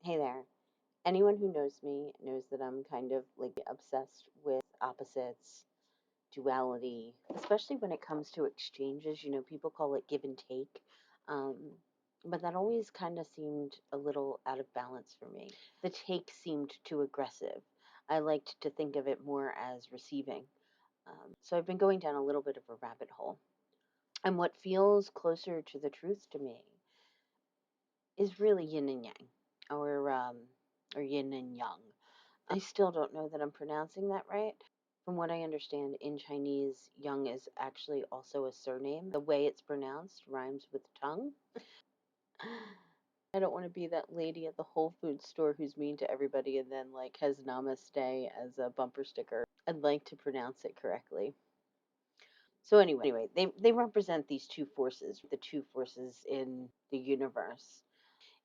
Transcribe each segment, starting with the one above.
Hey there. Anyone who knows me knows that I'm kind of like obsessed with opposites, duality, especially when it comes to exchanges. People call it give and take. Um, but that always kind of seemed a little out of balance for me. The take seemed too aggressive. I liked to think of it more as receiving. So I've been going down a little bit of a rabbit hole. And what feels closer to the truth to me is really yin and yang, or yin and yang. I still don't know that I'm pronouncing that right. From what I understand, in Chinese, Yang is actually also a surname. The way it's pronounced rhymes with tongue. I don't want to be that lady at the Whole Foods store who's mean to everybody and then like has namaste as a bumper sticker. I'd like to pronounce it correctly. So anyway, they represent these two forces, the two forces in the universe.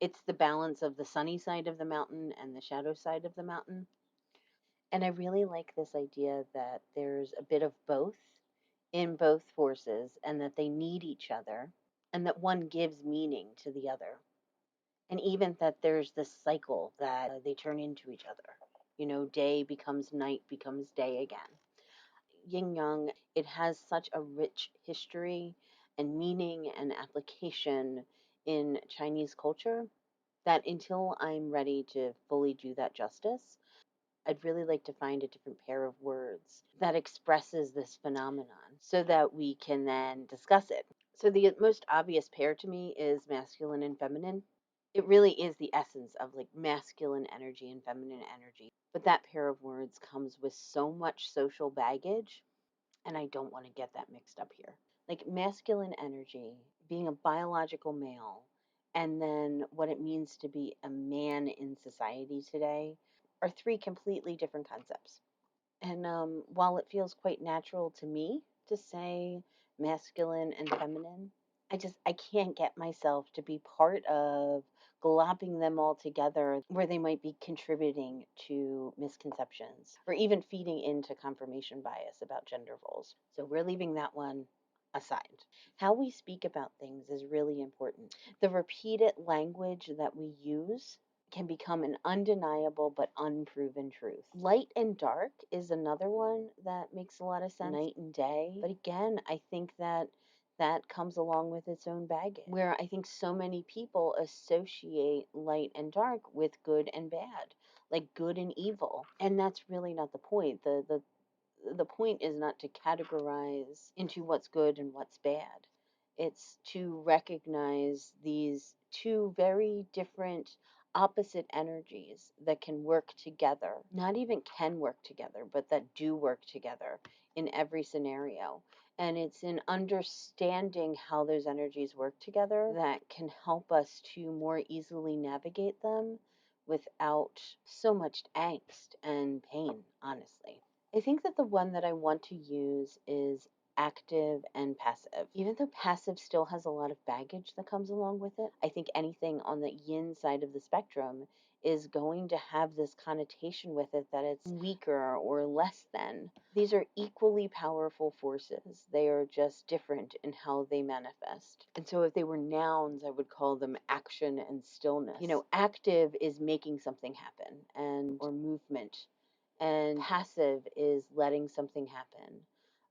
It's the balance of the sunny side of the mountain and the shadow side of the mountain. And I really like this idea that there's a bit of both in both forces and that they need each other and that one gives meaning to the other. And even that there's this cycle that they turn into each other. Day becomes night, becomes day again. Yin Yang, it has such a rich history and meaning and application in Chinese culture that until I'm ready to fully do that justice, I'd really like to find a different pair of words that expresses this phenomenon so that we can then discuss it. So, the most obvious pair to me is masculine and feminine. It really is the essence of like masculine energy and feminine energy. But that pair of words comes with so much social baggage, and I don't want to get that mixed up here. Like masculine energy, being a biological male, and then what it means to be a man in society today are three completely different concepts. And while it feels quite natural to me to say masculine and feminine, I can't get myself to be part of glopping them all together where they might be contributing to misconceptions or even feeding into confirmation bias about gender roles. So we're leaving that one aside. How we speak about things is really important. The repeated language that we use can become an undeniable but unproven truth. Light and dark is another one that makes a lot of sense. Night and day. But again, I think that that comes along with its own baggage, where I think so many people associate light and dark with good and bad, like good and evil. And that's really not the point. The point is not to categorize into what's good and what's bad. It's to recognize these two very different opposite energies that can work together, not even can work together, but that do work together in every scenario. And it's in understanding how those energies work together that can help us to more easily navigate them without so much angst and pain, honestly. I think that the one that I want to use is active and passive. Even though passive still has a lot of baggage that comes along with it, I think anything on the yin side of the spectrum is going to have this connotation with it that it's weaker or less than. These are equally powerful forces. They are just different in how they manifest. And so if they were nouns, I would call them action and stillness. Active is making something happen and or movement, and passive is letting something happen,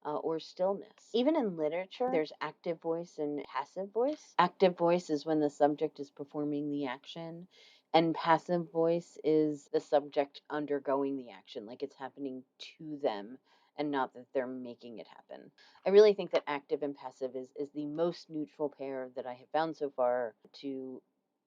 or stillness. Even in literature, there's active voice and passive voice. Active voice is when the subject is performing the action, and passive voice is the subject undergoing the action, like it's happening to them and not that they're making it happen. I really think that active and passive is the most neutral pair that I have found so far to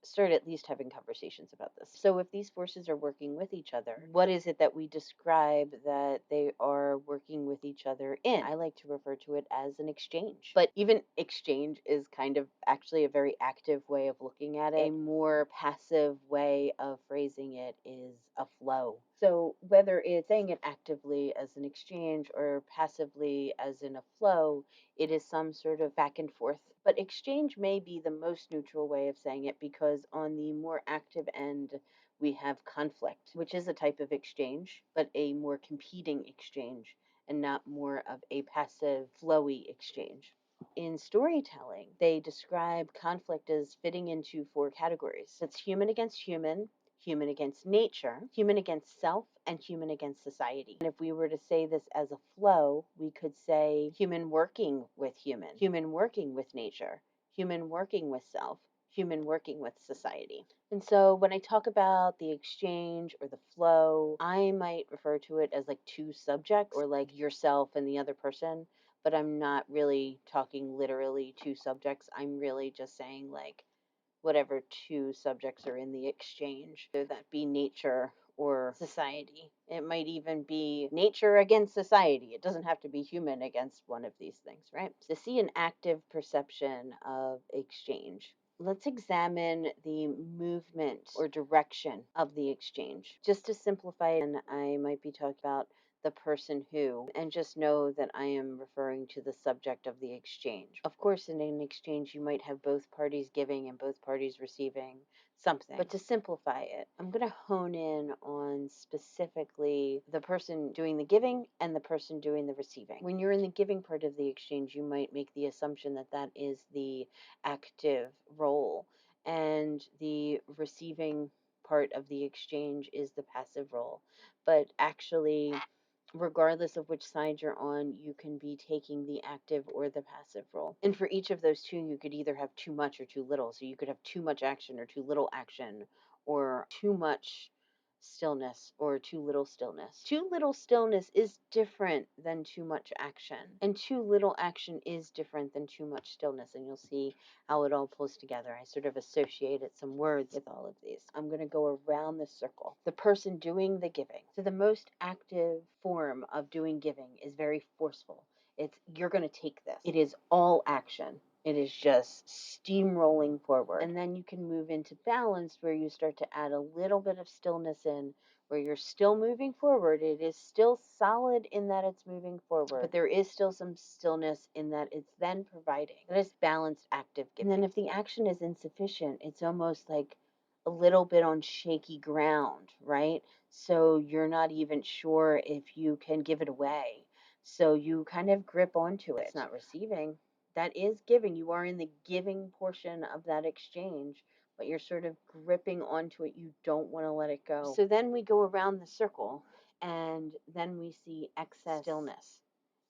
start at least having conversations about this. So, if these forces are working with each other, what is it that we describe that they are working with each other in? I like to refer to it as an exchange. But even exchange is kind of actually a very active way of looking at it. A more passive way of phrasing it is a flow. So, whether it's saying it actively as an exchange or passively as in a flow, it is some sort of back and forth. But exchange may be the most neutral way of saying it because on the more active end, we have conflict, which is a type of exchange, but a more competing exchange and not more of a passive, flowy exchange. In storytelling, they describe conflict as fitting into four categories. It's human against human, human against nature, human against self, and human against society. And if we were to say this as a flow, we could say human working with human working with nature, human working with self, human working with society. And so when I talk about the exchange or the flow, I might refer to it as like two subjects or like yourself and the other person, but I'm not really talking literally two subjects. I'm really just saying like whatever two subjects are in the exchange, whether that be nature or society. It might even be nature against society. It doesn't have to be human against one of these things, right? To see an active perception of exchange, let's examine the movement or direction of the exchange. Just to simplify it, and I might be talking about the person who, and just know that I am referring to the subject of the exchange. Of course, in an exchange, you might have both parties giving and both parties receiving something. But to simplify it, I'm going to hone in on specifically the person doing the giving and the person doing the receiving. When you're in the giving part of the exchange, you might make the assumption that that is the active role, and the receiving part of the exchange is the passive role. But actually, regardless of which side you're on, you can be taking the active or the passive role. And for each of those two, you could either have too much or too little. So you could have too much action or too little action, or too much stillness or too little stillness. Too little stillness is different than too much action, and too little action is different than too much stillness. And you'll see how it all pulls together. I sort of associated some words with all of these. I'm going to go around the circle. The person doing the giving. So the most active form of doing giving is very forceful. It's you're going to take this. It is all action. It is just steamrolling forward. And then you can move into balance where you start to add a little bit of stillness in, where you're still moving forward. It is still solid in that it's moving forward, but there is still some stillness in that it's then providing. That is balanced active giving. And then if the action is insufficient, it's almost like a little bit on shaky ground, right? So you're not even sure if you can give it away. So you kind of grip onto it. It's not receiving. That is giving. You are in the giving portion of that exchange, but you're sort of gripping onto it. You don't want to let it go. So then we go around the circle, and then we see excess stillness.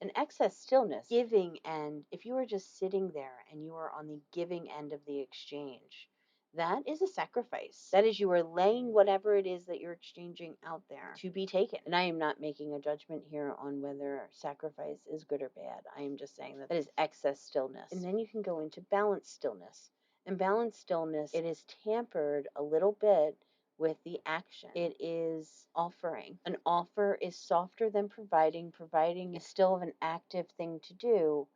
An excess stillness, giving end, if you are just sitting there and you are on the giving end of the exchange, that is a sacrifice. That is, you are laying whatever it is that you're exchanging out there to be taken. And I am not making a judgment here on whether sacrifice is good or bad. I am just saying that that is excess stillness. And then you can go into balanced stillness. And balanced stillness, it is tampered a little bit with the action. It is offering. An offer is softer than providing. Providing is still an active thing to do.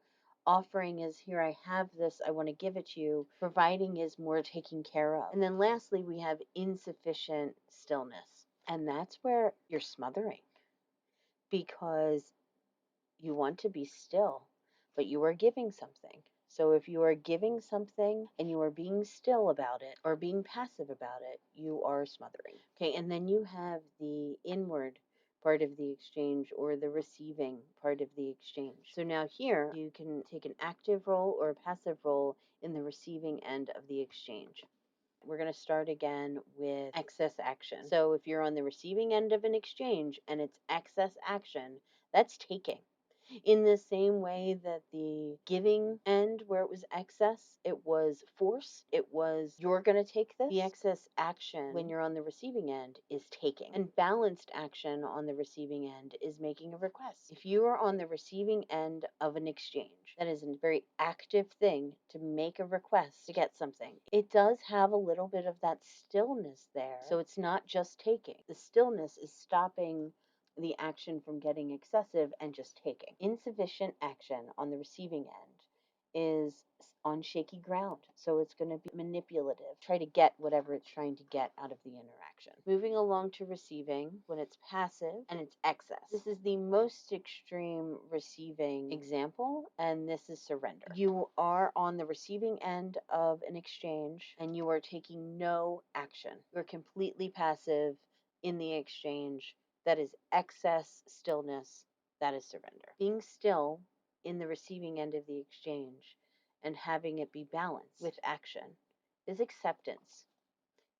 Offering is, here, I have this, I want to give it to you. Providing is more taking care of. And then lastly, we have insufficient stillness. And that's where you're smothering, because you want to be still, but you are giving something. So if you are giving something and you are being still about it or being passive about it, you are smothering. Okay, and then you have the inward part of the exchange or the receiving part of the exchange. So now here you can take an active role or a passive role in the receiving end of the exchange. We're going to start again with excess action. So if you're on the receiving end of an exchange and it's excess action, that's taking. In the same way that the giving end, where it was excess, it was force, it was, you're going to take this. The excess action when you're on the receiving end is taking. And balanced action on the receiving end is making a request. If you are on the receiving end of an exchange, that is a very active thing to make a request to get something. It does have a little bit of that stillness there. So it's not just taking. The stillness is stopping the action from getting excessive and just taking. Insufficient action on the receiving end is on shaky ground. So it's going to be manipulative, try to get whatever it's trying to get out of the interaction. Moving along to receiving, when it's passive and it's excess. This is the most extreme receiving example, and this is surrender. You are on the receiving end of an exchange and you are taking no action. You're completely passive in the exchange. That is excess stillness. That is surrender. Being still in the receiving end of the exchange and having it be balanced with action is acceptance.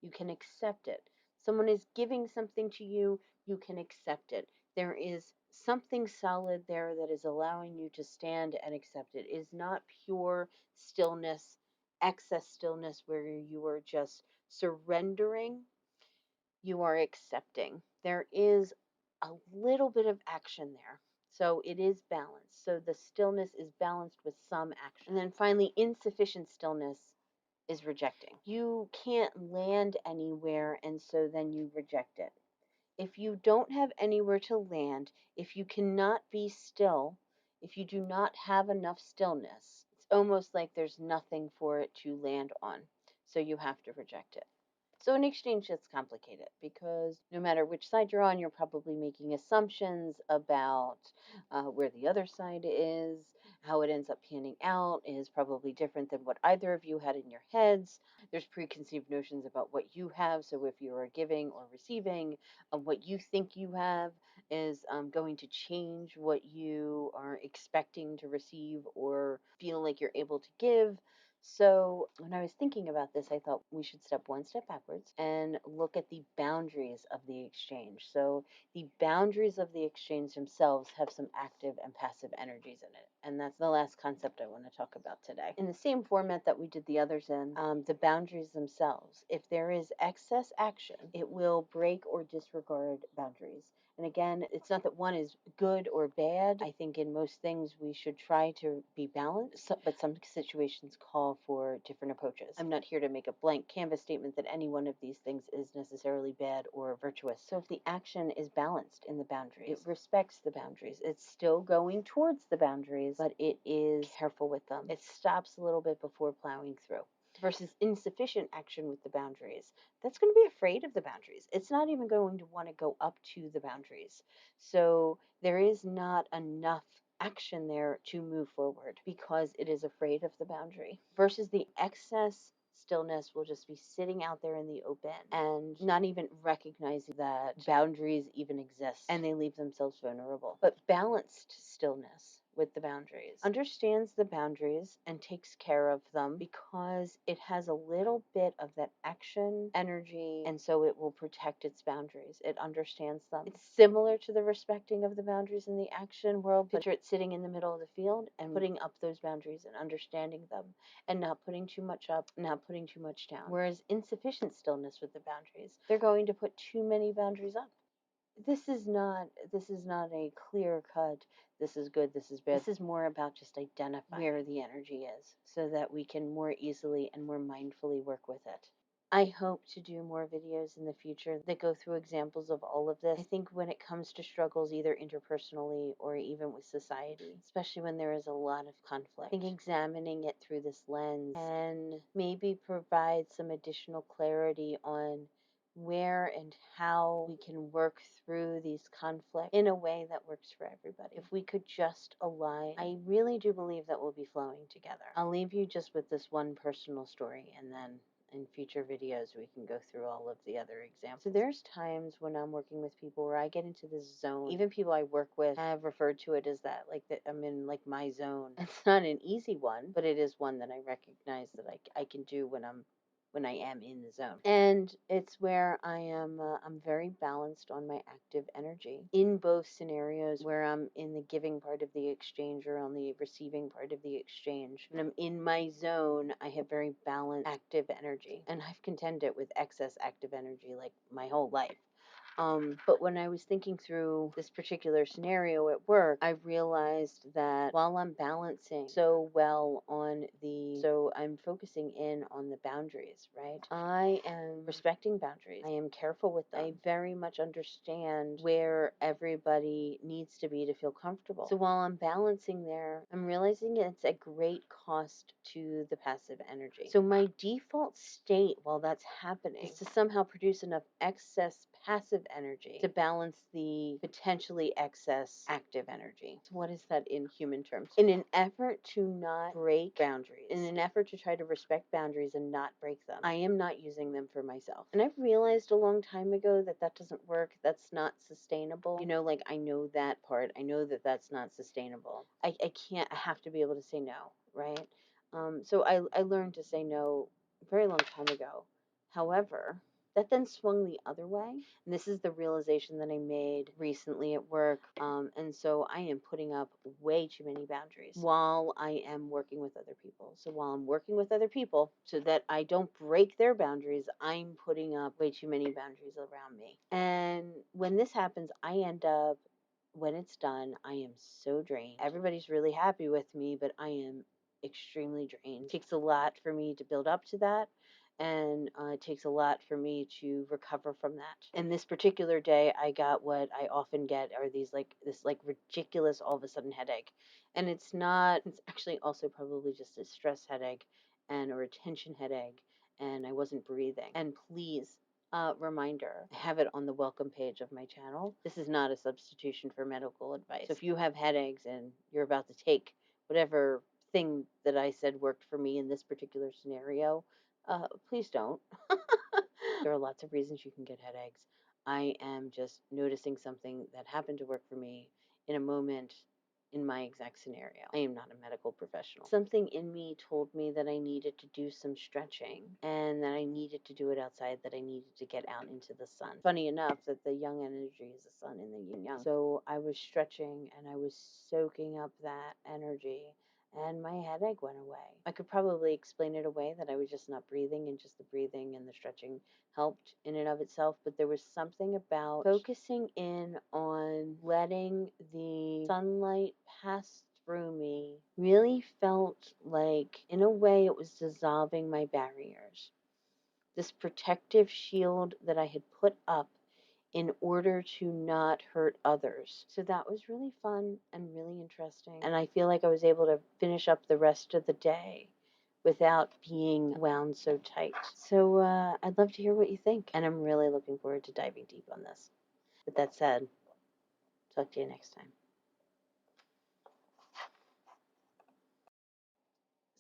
You can accept it. Someone is giving something to you, you can accept it. There is something solid there that is allowing you to stand and accept it. It is not pure stillness, excess stillness where you are just surrendering, you are accepting. There is a little bit of action there. So it is balanced. So the stillness is balanced with some action. And then finally, insufficient stillness is rejecting. You can't land anywhere, and so then you reject it. If you don't have anywhere to land, if you cannot be still, if you do not have enough stillness, it's almost like there's nothing for it to land on. So you have to reject it. So an exchange gets complicated because no matter which side you're on, you're probably making assumptions about where the other side is. How it ends up panning out is probably different than what either of you had in your heads. There's preconceived notions about what you have. So if you are giving or receiving, what you think you have is going to change what you are expecting to receive or feel like you're able to give. So, when I was thinking about this, I thought we should step one step backwards and look at the boundaries of the exchange. So, the boundaries of the exchange themselves have some active and passive energies in it. And that's the last concept I want to talk about today. In the same format that we did the others in, the boundaries themselves, if there is excess action, it will break or disregard boundaries. And again, it's not that one is good or bad. I think in most things we should try to be balanced, but some situations call for different approaches. I'm not here to make a blank canvas statement that any one of these things is necessarily bad or virtuous. So if the action is balanced in the boundaries, it respects the boundaries, it's still going towards the boundaries, but it is careful with them. It stops a little bit before plowing through. Versus insufficient action with the boundaries, that's going to be afraid of the boundaries. It's not even going to want to go up to the boundaries. So there is not enough action there to move forward because it is afraid of the boundary. Versus the excess stillness will just be sitting out there in the open and not even recognizing that boundaries even exist, and they leave themselves vulnerable. But balanced stillness with the boundaries understands the boundaries and takes care of them because it has a little bit of that action energy, and so it will protect its boundaries. It understands them. It's similar to the respecting of the boundaries in the action world. Picture it sitting in the middle of the field and putting up those boundaries and understanding them and not putting too much up, not putting too much down. Whereas insufficient stillness with the boundaries, they're going to put too many boundaries up. This is not a clear cut, this is good, this is bad. This is more about just identifying where the energy is so that we can more easily and more mindfully work with it. I hope to do more videos in the future that go through examples of all of this. I think when it comes to struggles, either interpersonally or even with society, especially when there is a lot of conflict, I think examining it through this lens can maybe provide some additional clarity on where and how we can work through these conflicts in a way that works for everybody. If we could just align, I really do believe that we'll be flowing together. I'll leave you just with this one personal story, and then in future videos we can go through all of the other examples. So there's times when I'm working with people where I get into this zone. Even people I work with have referred to it as that, like that I'm in like my zone. It's not an easy one, but it is one that I recognize that I can do when I am in the zone. And it's where I'm very balanced on my active energy in both scenarios, where I'm in the giving part of the exchange or on the receiving part of the exchange. When I'm in my zone, I have very balanced active energy, and I've contended with excess active energy like my whole life. But when I was thinking through this particular scenario at work, I realized that while I'm balancing so well so I'm focusing in on the boundaries, right? I am respecting boundaries. I am careful with them. I very much understand where everybody needs to be to feel comfortable. So while I'm balancing there, I'm realizing it's a great cost to the passive energy. So my default state while that's happening is to somehow produce enough excess passive energy to balance the potentially excess active energy. So what is that in human terms? In an effort to not break boundaries, in an effort to try to respect boundaries and not break them, I am not using them for myself. And I've realized a long time ago that that doesn't work. That's not sustainable. Like I know that part. I know that that's not sustainable. I can't, I have to be able to say no, right? So I learned to say no a very long time ago. However, That then swung the other way. And this is the realization that I made recently at work. And so I am putting up way too many boundaries while I am working with other people. So while I'm working with other people, so that I don't break their boundaries, I'm putting up way too many boundaries around me. And when this happens, I end up, when it's done, I am so drained. Everybody's really happy with me, but I am extremely drained. It takes a lot for me to build up to that, and it takes a lot for me to recover from that. And this particular day, I got what I often get are these this ridiculous all of a sudden headache, and it's not. It's actually also probably just a stress headache and a retention headache, and I wasn't breathing. And please. Reminder, I have it on the welcome page of my channel. This is not a substitution for medical advice. So if you have headaches and you're about to take whatever thing that I said worked for me in this particular scenario, please don't. There are lots of reasons you can get headaches. I am just noticing something that happened to work for me in a moment in my exact scenario. I am not a medical professional. Something in me told me that I needed to do some stretching and that I needed to do it outside, that I needed to get out into the sun. Funny enough that the yang energy is the sun in the yin yang. So I was stretching and I was soaking up that energy, and my headache went away. I could probably explain it away that I was just not breathing, and just the breathing and the stretching helped in and of itself, but there was something about focusing in on letting the sunlight pass through me really felt like, in a way, it was dissolving my barriers. This protective shield that I had put up in order to not hurt others. So that was really fun and really interesting. And I feel like I was able to finish up the rest of the day without being wound so tight. So I'd love to hear what you think. And I'm really looking forward to diving deep on this. With that said, talk to you next time.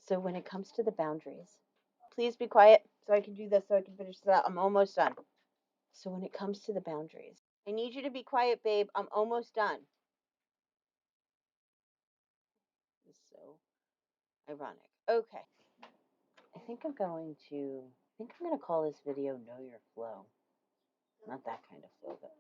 So when it comes to the boundaries, please be quiet so I can do this, so I can finish this out. I'm almost done. So when it comes to the boundaries, I need you to be quiet, babe. I'm almost done. It's so ironic. Okay. I think I'm gonna call this video Know Your Flow. Not that kind of flow, but